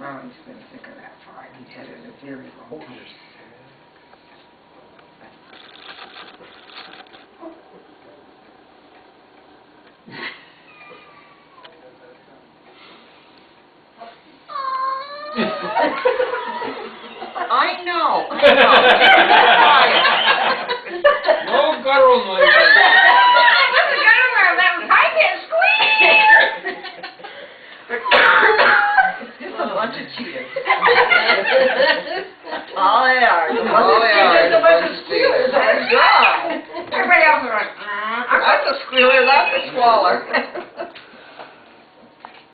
Well, he's been sick of that far. He's had it in his ear his whole life. I know. No guttural noise. What's the guttural? That was high pitched squeak. Just a bunch of cheaters. All they are. Just a bunch of squealers. That's right. Everybody else is like, That's a squealer, that's a squaller.